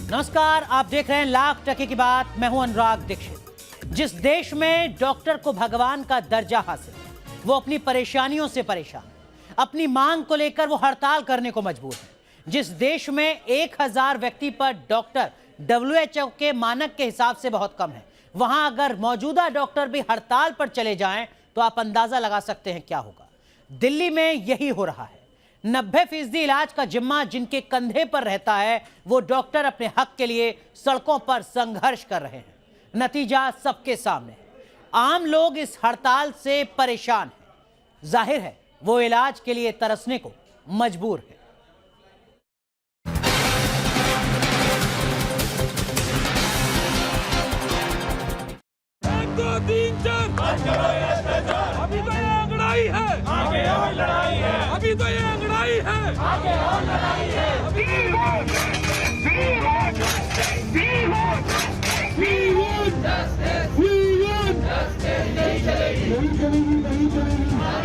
नमस्कार, आप देख रहे हैं लाख टके की बात। मैं हूं अनुराग दीक्षित। जिस देश में डॉक्टर को भगवान का दर्जा हासिल, वो अपनी परेशानियों से परेशान, अपनी मांग को लेकर वो हड़ताल करने को मजबूर है। जिस देश में 1000 व्यक्ति पर डॉक्टर WHO के मानक के हिसाब से बहुत कम है, वहां अगर मौजूदा डॉक्टर भी हड़ताल पर चले जाएं तो आप अंदाजा लगा सकते हैं क्या होगा। दिल्ली में यही हो रहा है। 90% इलाज का जिम्मा जिनके कंधे पर रहता है, वो डॉक्टर अपने हक के लिए सड़कों पर संघर्ष कर रहे हैं। नतीजा सबके सामने है। आम लोग इस हड़ताल से परेशान हैं। जाहिर है वो इलाज के लिए तरसने को मजबूर है। अभी तो ये अंगड़ाई है, आगे और लड़ाई है। अभी तो ये अंगड़ाई है, आगे और लड़ाई है।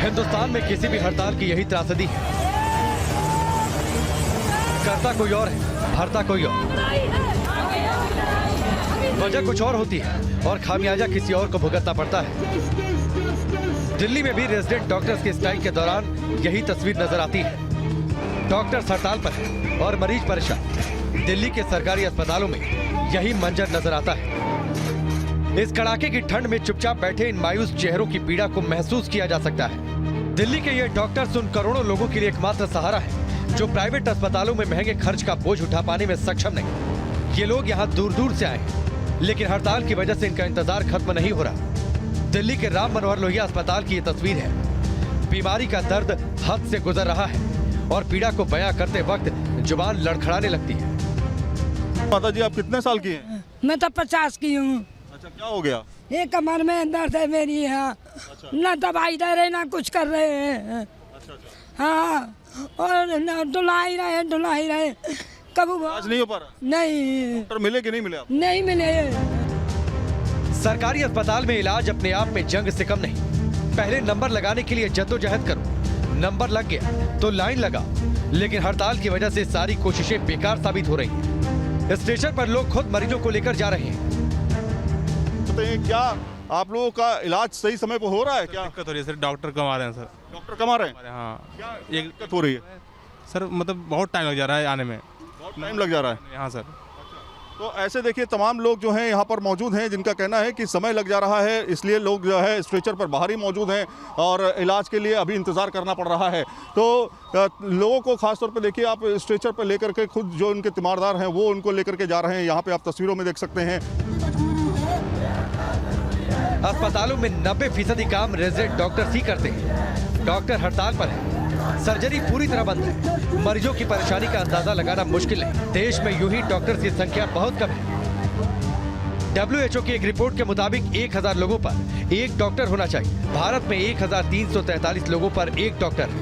हिंदुस्तान में किसी भी हड़ताल की यही त्रासदी है। करता कोई और है, भरता कोई और। वजह कुछ और होती है और खामियाजा किसी और को भुगतना पड़ता है। दिल्ली में भी रेजिडेंट डॉक्टर्स के स्ट्राइक के दौरान यही तस्वीर नजर आती है। डॉक्टर्स हड़ताल पर है और मरीज परेशान। दिल्ली के सरकारी अस्पतालों में यही मंजर नजर आता है। इस कड़ाके की ठंड में चुपचाप बैठे इन मायूस चेहरों की पीड़ा को महसूस किया जा सकता है। दिल्ली के ये डॉक्टर्स उन करोड़ों लोगों के लिए एकमात्र सहारा है जो प्राइवेट अस्पतालों में महंगे खर्च का बोझ उठा पाने में सक्षम नहीं। ये लोग यहाँ दूर दूर से आए हैं, लेकिन हड़ताल की वजह से इनका इंतजार खत्म नहीं हो रहा। दिल्ली के राम मनोहर लोहिया अस्पताल की ये तस्वीर है। बीमारी का दर्द हद से गुजर रहा है और पीड़ा को बयां करते वक्त जुबान लड़खड़ाने लगती है। माता जी, आप कितने साल की हैं? मैं तो 50 की हूँ। अच्छा, क्या हो गया? ये कमर में दर्द है मेरी यहाँ। अच्छा। ना दवाई दे रहे ना कुछ कर रहे हैं। अच्छा अच्छा। हाँ, और डुला ही रहे कब आज नहीं हो पा रहा? नहीं। डॉक्टर मिले कि नहीं मिले आप? नहीं मिले। सरकारी अस्पताल में इलाज अपने आप में जंग से कम नहीं। पहले नंबर लगाने के लिए जद्दोजहद करो, नंबर लग गया तो लाइन लगा, लेकिन हड़ताल की वजह से सारी कोशिशें बेकार साबित हो रही हैं। स्टेशन पर लोग खुद मरीजों को लेकर जा रहे हैं। बताइए, क्या आप लोगों का इलाज सही समय पर हो रहा है? क्या दिक्कत हो रही है सर? डॉक्टर कम आ रहे हैं सर। डॉक्टर कम आ रहे हैं? हाँ, क्या एक दिक्कत हो रही है? सर मतलब बहुत टाइम लग जा रहा है आने में। बहुत टाइम लग जा रहा है। हाँ सर। तो ऐसे देखिए, तमाम लोग जो हैं यहाँ पर मौजूद हैं, जिनका कहना है कि समय लग जा रहा है, इसलिए लोग जो है स्ट्रेचर पर बाहर ही मौजूद हैं और इलाज के लिए अभी इंतज़ार करना पड़ रहा है। तो लोगों को खासतौर पे देखिए, आप स्ट्रेचर पर लेकर के खुद जो उनके तीमारदार हैं वो उनको लेकर के जा रहे हैं। यहाँ पे आप तस्वीरों में देख सकते हैं। अस्पतालों में 90% काम रेजिडेंट डॉक्टर्स ही करते हैं। डॉक्टर हड़ताल पर है। सर्जरी पूरी तरह बंद है। मरीजों की परेशानी का अंदाजा लगाना मुश्किल है। देश में यूं ही डॉक्टर्स की संख्या बहुत कम है। WHO की एक रिपोर्ट के मुताबिक 1000 लोगों पर एक डॉक्टर होना चाहिए। भारत में 1343 लोगों पर एक डॉक्टर है।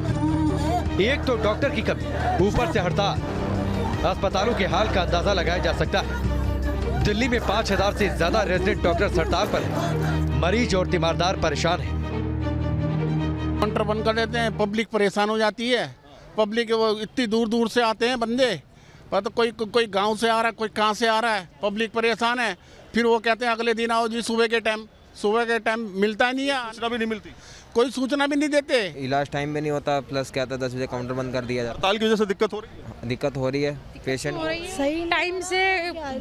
एक तो डॉक्टर की कमी, ऊपर से हड़ताल। अस्पतालों के हाल का अंदाजा लगाया जा सकता है। दिल्ली में 5000 से ज्यादा रेजिडेंट डॉक्टर्स हड़ताल पर हैं। मरीज और तीमारदार परेशान हैं। काउंटर बंद कर देते हैं, पब्लिक परेशान हो जाती है। पब्लिक वो इतनी दूर दूर से आते हैं बंदे, पर तो कोई गांव से आ रहा है, कोई कहाँ से आ रहा है। पब्लिक परेशान है। फिर वो कहते हैं अगले दिन आओ जी। सुबह के टाइम मिलता नहीं है। सूचना भी नहीं मिलती, कोई सूचना भी नहीं देते। इलाज टाइम पे नहीं होता, प्लस क्या था 10 बजे काउंटर बंद कर दिया जाता। हड़ताल की वजह से दिक्कत हो रही है। दिक्कत हो रही है पेशेंट सही टाइम से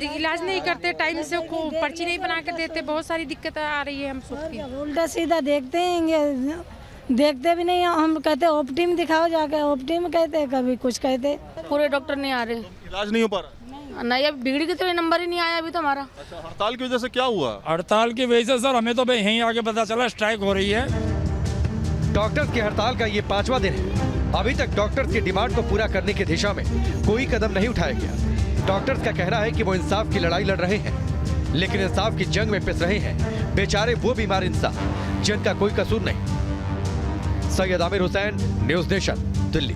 इलाज नहीं करते, टाइम से पर्ची नहीं बना कर देते। बहुत सारी दिक्कत आ रही है हम सबकी। उल्टा सीधा देखते हैं, देखते भी नहीं। हम कहते ओपीडी में दिखाओ जाके, ओपीडी में कहते कभी कुछ कहते। पूरे डॉक्टर नहीं आ रहे। इलाज नहीं हो पा रहा? नहीं, अब बिगड़ी की तो नंबर ही नहीं आया अभी तो हमारा। अच्छा, हड़ताल की वजह से क्या हुआ? हड़ताल की वजह से सर हमें तो यहीं आके पता चला स्ट्राइक हो रही है। डॉक्टर्स की हड़ताल का ये 5वां दिन है। अभी तक डॉक्टर्स की डिमांड को पूरा करने की दिशा में कोई कदम नहीं उठाया गया। डॉक्टर्स का कहना है कि वो इंसाफ की लड़ाई लड़ रहे हैं, लेकिन इंसाफ की जंग में पिस रहे हैं बेचारे वो बीमार इंसान जिनका कोई कसूर नहीं। Syed Aamir Hussain, news nation, Delhi.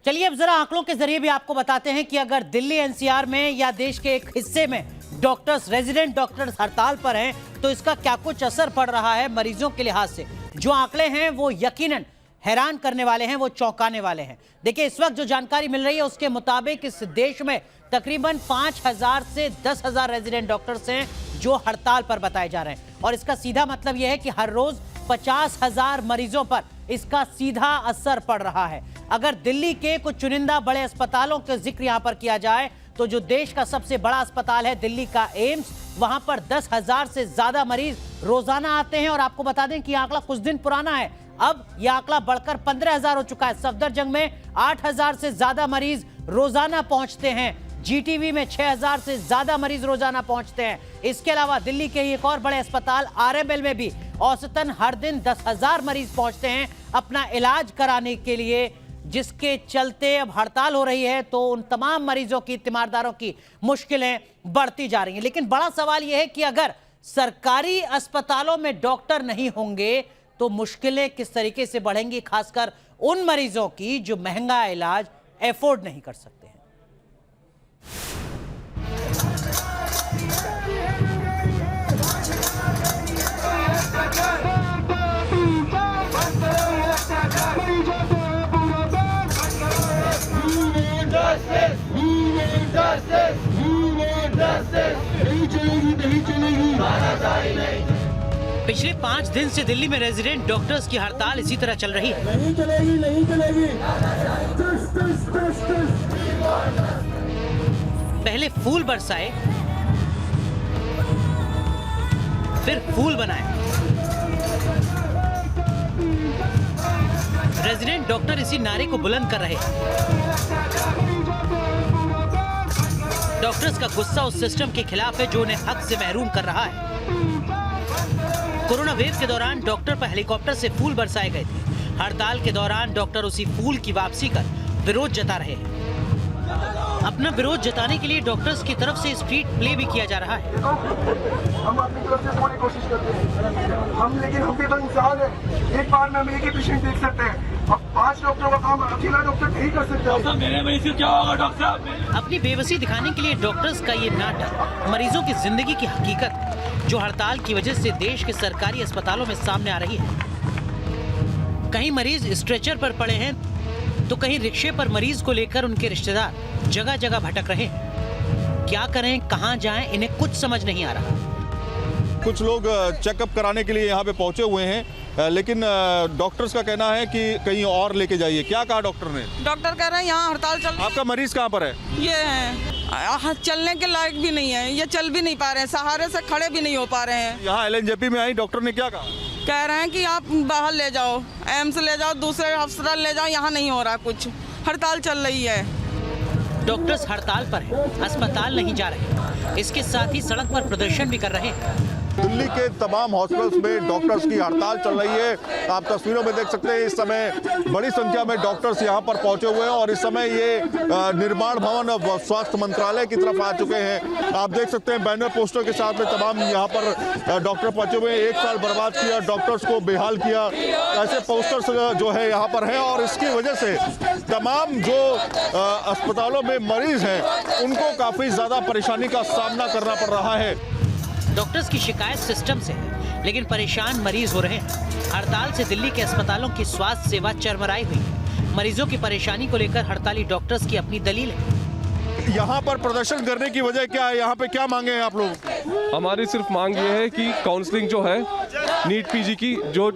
चलिए अब जरा आंकड़ों के जरिए भी आपको बताते हैं कि अगर दिल्ली NCR में या देश के एक हिस्से में डॉक्टर्स, रेजिडेंट डॉक्टर्स हड़ताल पर हैं तो इसका क्या कुछ असर पड़ रहा है मरीजों के लिहाज से। जो आंकड़े हैं वो यकीनन हैरान करने वाले हैं, वो चौंकाने वाले हैं। देखिए, इस वक्त जो जानकारी मिल रही है उसके मुताबिक इस देश में तकरीबन 5,000 से 10,000 रेजिडेंट डॉक्टर्स हैं जो हड़ताल पर बताए जा रहे हैं। और इसका सीधा मतलब यह है कि हर रोज 50,000 मरीजों पर इसका सीधा असर पड़ रहा है। अगर दिल्ली के कुछ चुनिंदा बड़े अस्पतालों का जिक्र यहां पर किया जाए तो जो देश का सबसे बड़ा अस्पताल है दिल्ली का एम्स, वहां पर 10,000 से ज्यादा मरीज रोजाना आते हैं। और आपको बता दें कि यह आंकड़ा कुछ दिन पुराना है, अब यह आंकड़ा बढ़कर 15,000 हो चुका है। सफदरजंग में 8,000 से ज्यादा मरीज रोजाना पहुंचते हैं, जीटीवी में 6,000 से ज्यादा मरीज रोजाना पहुंचते हैं। इसके अलावा दिल्ली के ही एक और बड़े अस्पताल आरएमएल में भी औसतन हर दिन 10,000 मरीज पहुंचते हैं अपना इलाज कराने के लिए, जिसके चलते अब हड़ताल हो रही है तो उन तमाम मरीजों की, तीमारदारों की मुश्किलें बढ़ती जा रही हैं। लेकिन बड़ा सवाल यह है कि अगर सरकारी अस्पतालों में डॉक्टर नहीं होंगे तो मुश्किलें किस तरीके से बढ़ेंगी, खासकर उन मरीजों की जो महंगा इलाज एफोर्ड नहीं कर सकते हैं। पिछले 5 दिन से दिल्ली में रेजिडेंट डॉक्टर्स की हड़ताल इसी तरह चल रही है। नहीं चलेगी, नहीं चलेगी। पहले फूल बरसाए, फिर फूल बनाए। रेजिडेंट डॉक्टर इसी नारे को बुलंद कर रहे हैं। डॉक्टर्स का गुस्सा उस सिस्टम के खिलाफ है जो उन्हें हक से महरूम कर रहा है। कोरोना वेव के दौरान डॉक्टर पर हेलीकॉप्टर से फूल बरसाए गए थे। हड़ताल के दौरान डॉक्टर उसी फूल की वापसी कर विरोध जता रहे हैं। अपना विरोध जताने के लिए डॉक्टर्स की तरफ से स्ट्रीट प्ले भी किया जा रहा है। हम अपनी तरफ से पूरी कोशिश करते हैं, लेकिन हम भी तो इंसान हैं। एक बार में हम एक ही पेशेंट देख सकते हैं। अब 5 डॉक्टरों का काम अकेला डॉक्टर नहीं कर सकता। मेरे में इसे क्या होगा डॉक्टर साहब? अपनी बेबसी दिखाने के लिए डॉक्टर्स का ये नाटक मरीजों की जिंदगी की हकीकत जो हड़ताल की वजह से देश के सरकारी अस्पतालों में सामने आ रही है। कहीं मरीज स्ट्रेचर पर पड़े हैं तो कहीं रिक्शे पर मरीज को लेकर उनके रिश्तेदार जगह जगह भटक रहे हैं। क्या करें, कहां जाएं, इन्हें कुछ समझ नहीं आ रहा। कुछ लोग चेकअप कराने के लिए यहाँ पे पहुंचे हुए हैं, लेकिन डॉक्टर्स का कहना है कि कहीं और लेके जाइए। क्या कहा डॉक्टर ने? डॉक्टर कह रहे हैं यहाँ हड़ताल चल रही है। आपका मरीज कहाँ पर है? ये है, चलने के लायक भी नहीं है, ये चल भी नहीं पा रहे हैं, सहारे से खड़े भी नहीं हो पा रहे हैं। यहाँ एलएनजेपी में आई, डॉक्टर ने क्या कहा? कह रहे हैं कि आप बाहर ले जाओ, एम्स ले जाओ, दूसरे अस्पताल ले जाओ, यहाँ नहीं हो रहा कुछ, हड़ताल चल रही है। डॉक्टर्स हड़ताल पर हैं, अस्पताल नहीं जा रहे, इसके साथ ही सड़क पर प्रदर्शन भी कर रहे हैं। दिल्ली के तमाम हॉस्पिटल्स में डॉक्टर्स की हड़ताल चल रही है। आप तस्वीरों में देख सकते हैं इस समय बड़ी संख्या में डॉक्टर्स यहां पर पहुंचे हुए हैं और इस समय ये निर्माण भवन स्वास्थ्य मंत्रालय की तरफ आ चुके हैं। आप देख सकते हैं बैनर पोस्टर के साथ में तमाम यहां पर डॉक्टर पहुंचे हुए हैं। 1 साल बर्बाद किया, डॉक्टर्स को बेहाल किया, ऐसे पोस्टर्स जो है यहाँ पर हैं और इसकी वजह से तमाम जो अस्पतालों में मरीज हैं उनको काफ़ी ज़्यादा परेशानी का सामना करना पड़ रहा है। डॉक्टर्स की शिकायत सिस्टम से है, लेकिन परेशान मरीज हो रहे हैं। हड़ताल से दिल्ली के अस्पतालों की स्वास्थ्य सेवा चरमराई हुई है। मरीजों की परेशानी को लेकर हड़ताली डॉक्टर्स की अपनी दलील है। यहाँ पर प्रदर्शन करने की वजह क्या है? यहाँ पे क्या मांगे हैं आप लोग? हमारी सिर्फ मांग ये है कि काउंसलिंग जो है नीट पीजी की, जो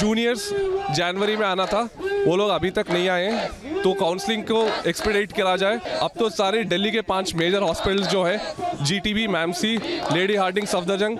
जूनियर्स जनवरी में आना था वो लोग अभी तक नहीं आए हैं, तो काउंसलिंग को एक्सपीडिएट करा जाए। अब तो सारे दिल्ली के 5 मेजर हॉस्पिटल्स जो है, जीटीबी, मैमसी, लेडी हार्डिंग, सफदरजंग,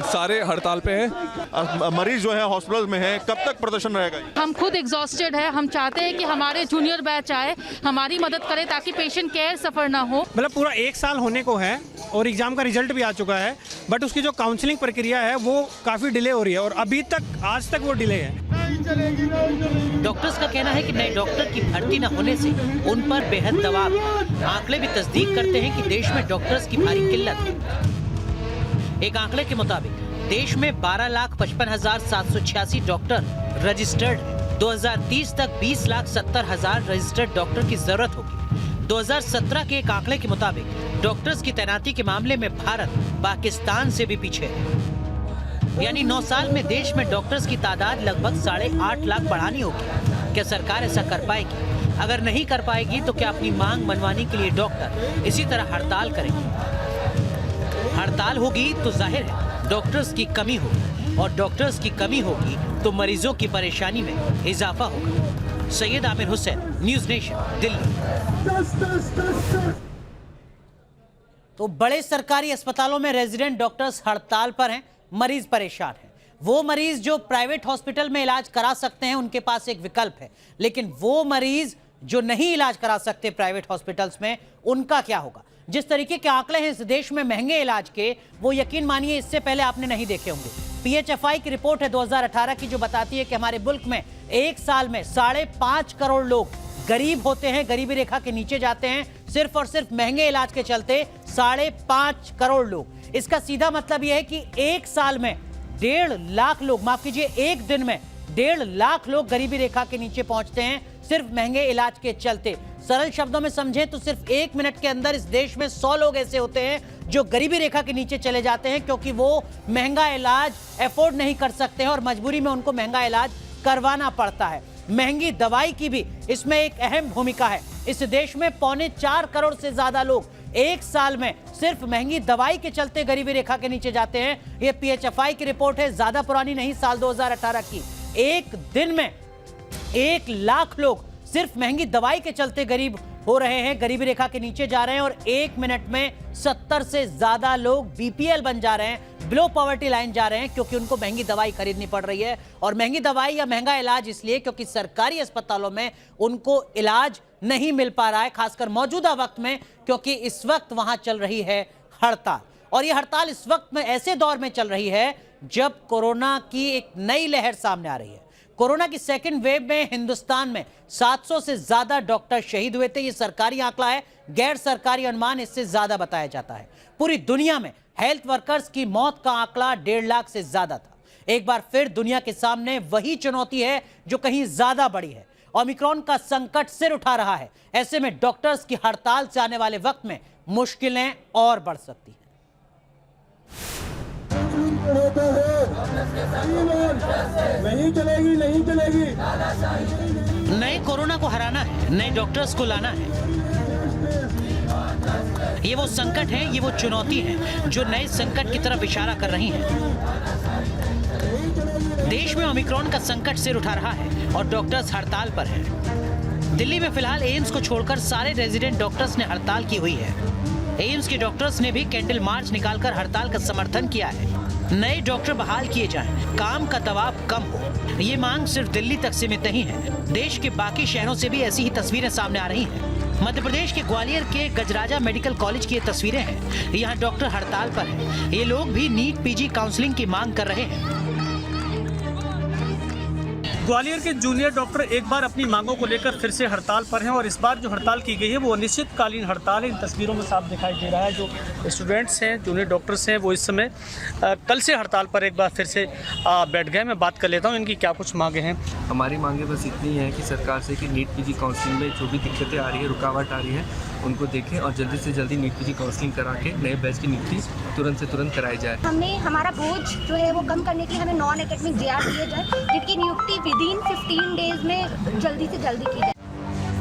सारे हड़ताल पे हैं। मरीज जो है हॉस्पिटल में हैं, कब तक प्रदर्शन रहेगा? हम खुद एग्जॉस्टेड है, हम चाहते हैं कि हमारे जूनियर बैच आए, हमारी मदद करे ताकि पेशेंट केयर सफर ना हो। मतलब पूरा 1 साल होने को है और एग्जाम का रिजल्ट भी आ चुका है, बट उसकी जो काउंसलिंग प्रक्रिया है वो काफ़ी डिले हो रही है और अभी तक आज तक वो डिले है। डॉक्टर्स का कहना है कि नए डॉक्टर की भर्ती न होने से उन पर बेहद दबाव है। आंकड़े भी तस्दीक करते हैं कि देश में डॉक्टर्स की भारी किल्लत है। एक आंकड़े के मुताबिक देश में 12,55,786 डॉक्टर रजिस्टर्ड हैं। 2030 तक 20,70,000 रजिस्टर्ड डॉक्टर की जरूरत होगी। 2017 के एक आंकड़े के मुताबिक डॉक्टर्स की तैनाती के मामले में भारत पाकिस्तान से भी पीछे है। यानी 9 साल में देश में डॉक्टर्स की तादाद लगभग 8.5 लाख बढ़ानी होगी। क्या सरकार ऐसा कर पाएगी? अगर नहीं कर पाएगी तो क्या अपनी मांग मनवाने के लिए डॉक्टर इसी तरह हड़ताल करेंगे? हड़ताल होगी तो जाहिर है डॉक्टर्स की कमी होगी, और डॉक्टर्स की कमी होगी तो मरीजों की परेशानी में इजाफा होगा। Syed Aamir Hussain, news nation, Delhi. तो बड़े सरकारी अस्पतालों में रेजिडेंट डॉक्टर्स हड़ताल पर हैं, मरीज परेशान हैं। वो मरीज जो प्राइवेट हॉस्पिटल में इलाज करा सकते हैं उनके पास एक विकल्प है, लेकिन वो मरीज जो नहीं इलाज करा सकते प्राइवेट हॉस्पिटल्स में, उनका क्या होगा? जिस तरीके के आंकड़े हैं इस देश में महंगे इलाज के, वो यकीन मानिए इससे पहले आपने नहीं देखे होंगे। PHFI की रिपोर्ट है 2018 की, जो बताती है कि हमारे मुल्क में एक साल में 5.5 करोड़ लोग गरीब होते हैं, गरीबी रेखा के नीचे जाते हैं, सिर्फ और सिर्फ महंगे इलाज के चलते 5.5 करोड़ लोग। इसका सीधा मतलब यह है कि एक साल में 1.5 लाख लोग, माफ कीजिए एक दिन में 1.5 लाख लोग गरीबी रेखा के नीचे पहुंचते हैं सिर्फ महंगे इलाज के चलते। सरल शब्दों में समझें तो सिर्फ 1 मिनट के अंदर इस देश में 100 लोग ऐसे होते हैं जो गरीबी रेखा के नीचे चले जाते हैं, क्योंकि वो महंगा इलाज अफोर्ड नहीं कर सकते हैं और मजबूरी में उनको महंगा इलाज करवाना पड़ता है। महंगी दवाई की भी इसमें एक अहम भूमिका है। इस देश में 4.25 करोड़ से ज्यादा लोग एक साल में सिर्फ महंगी दवाई के चलते गरीबी रेखा के नीचे जाते हैं। यह PHFI की रिपोर्ट है, ज्यादा पुरानी नहीं, साल 2018 की। एक दिन में 1 लाख लोग सिर्फ महंगी दवाई के चलते गरीब हो रहे हैं, गरीबी रेखा के नीचे जा रहे हैं, और 1 मिनट में 70 से ज्यादा लोग BPL बन जा रहे हैं, बिलो पॉवर्टी लाइन जा रहे हैं, क्योंकि उनको महंगी दवाई खरीदनी पड़ रही है। और महंगी दवाई या महंगा इलाज इसलिए क्योंकि सरकारी अस्पतालों में उनको इलाज नहीं मिल पा रहा है, खासकर मौजूदा वक्त में, क्योंकि इस वक्त वहां चल रही है हड़ताल। और यह हड़ताल इस वक्त में ऐसे दौर में चल रही है जब कोरोना की एक नई लहर सामने आ रही है। कोरोना की सेकेंड वेव में हिंदुस्तान में 700 से ज्यादा डॉक्टर शहीद हुए थे। ये सरकारी आंकड़ा है, गैर सरकारी अनुमान इससे ज्यादा बताया जाता है। पूरी दुनिया में हेल्थ वर्कर्स की मौत का आंकड़ा 1.5 लाख से ज्यादा था। एक बार फिर दुनिया के सामने वही चुनौती है जो कहीं ज्यादा बड़ी है। ओमिक्रॉन का संकट सिर उठा रहा है। ऐसे में डॉक्टर्स की हड़ताल से आने वाले वक्त में मुश्किलें और बढ़ सकती हैं। नहीं चलेगी, नहीं चलेगी। नए कोरोना को हराना है, नए डॉक्टर्स को लाना है। ये वो संकट है, ये वो चुनौती है जो नए संकट की तरफ इशारा कर रही है। देश में ओमिक्रॉन का संकट सिर उठा रहा है और डॉक्टर्स हड़ताल पर हैं। दिल्ली में फिलहाल एम्स को छोड़कर सारे रेजिडेंट डॉक्टर्स ने हड़ताल की हुई है। एम्स के डॉक्टर्स ने भी कैंडल मार्च निकालकर हड़ताल का समर्थन किया है। नए डॉक्टर बहाल किए जाएं, काम का दबाव कम हो। ये मांग सिर्फ दिल्ली तक सीमित नहीं है, देश के बाकी शहरों से भी ऐसी ही तस्वीरें सामने आ रही हैं। मध्य प्रदेश के ग्वालियर के गजराजा मेडिकल कॉलेज की ये तस्वीरें हैं। यहाँ डॉक्टर हड़ताल पर हैं। ये लोग भी नीट PG काउंसलिंग की मांग कर रहे हैं। ग्वालियर के जूनियर डॉक्टर एक बार अपनी मांगों को लेकर फिर से हड़ताल पर हैं और इस बार जो हड़ताल की गई है वो अनिश्चितकालीन हड़ताल है। इन तस्वीरों में साफ दिखाई दे रहा है जो स्टूडेंट्स हैं, जूनियर डॉक्टर्स हैं, वो इस समय कल से हड़ताल पर एक बार फिर से बैठ गए। मैं बात कर लेता हूँ इनकी क्या कुछ मांगे हैं। हमारी मांगे बस इतनी है कि सरकार से कि नीट PG काउंसलिंग में जो भी दिक्कतें आ रही है, रुकावट आ रही है, उनको देखें और जल्दी से जल्दी नीट PG काउंसलिंग करा के नए बैच की नियुक्ति तुरंत से तुरंत कराई जाए। हमें हमारा बोझ जो है वो कम करने के लिए हमें नॉन एकेडमिक JR दिए जाए, जिनकी नियुक्ति विदिन 15 डेज में जल्दी से जल्दी की जाए।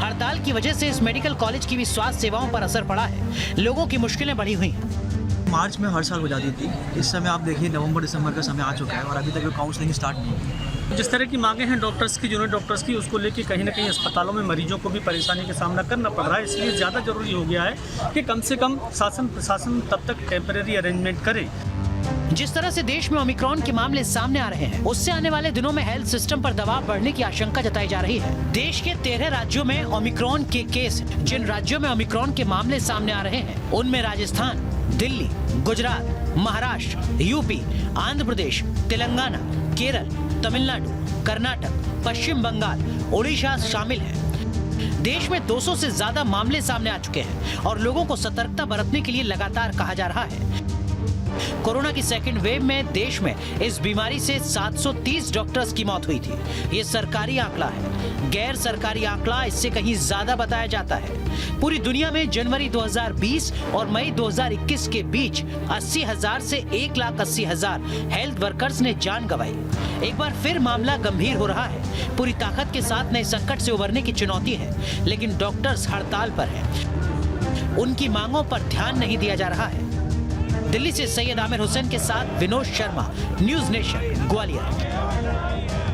हड़ताल की वजह से इस मेडिकल कॉलेज की भी स्वास्थ्य सेवाओं पर असर पड़ा है। लोगों की मुश्किलें बढ़ी हुई हैं। मार्च में हर साल हो जाती थी, इस समय आप देखिए नवंबर दिसंबर का समय आ चुका है और अभी तक काउंसलिंग स्टार्ट नहीं हुई। जिस तरह की मांगे हैं डॉक्टर्स की, जूनियर डॉक्टर्स की, उसको लेके कहीं ना कहीं अस्पतालों में मरीजों को भी परेशानी का सामना करना पड़ रहा है। इसलिए ज़्यादा जरूरी हो गया है कि कम से कम शासन प्रशासन तब तक टेम्परेरी अरेंजमेंट करे। जिस तरह से देश में ओमिक्रॉन के मामले सामने आ रहे हैं, उससे आने वाले दिनों में हेल्थ सिस्टम पर दबाव बढ़ने की आशंका जताई जा रही है। देश के 13 राज्यों में ओमिक्रॉन के केस, जिन राज्यों में ओमिक्रॉन के मामले सामने आ रहे हैं उनमें राजस्थान, दिल्ली, गुजरात, महाराष्ट्र, UP, आंध्र प्रदेश, तेलंगाना, केरल, तमिलनाडु, कर्नाटक, पश्चिम बंगाल, ओडिशा शामिल हैं। देश में 200 से ज्यादा मामले सामने आ चुके हैं और लोगों को सतर्कता बरतने के लिए लगातार कहा जा रहा है। कोरोना की सेकेंड वेव में देश में इस बीमारी से 730 डॉक्टर्स की मौत हुई थी। ये सरकारी आंकड़ा है। गैर सरकारी आंकड़ा इससे कहीं ज्यादा बताया जाता है। पूरी दुनिया में जनवरी 2020 और मई 2021 के बीच 80,000 से 1,80,000 हेल्थ वर्कर्स ने जान गंवाई। एक बार फिर मामला गंभीर हो रहा है। पूरी ताकत के साथ नए संकट से उबरने की चुनौती है, लेकिन डॉक्टर्स हड़ताल पर हैं। उनकी मांगों पर ध्यान नहीं दिया जा रहा है। दिल्ली से सैयद आमिर हुसैन के साथ विनोद शर्मा, न्यूज़ नेशन, ग्वालियर।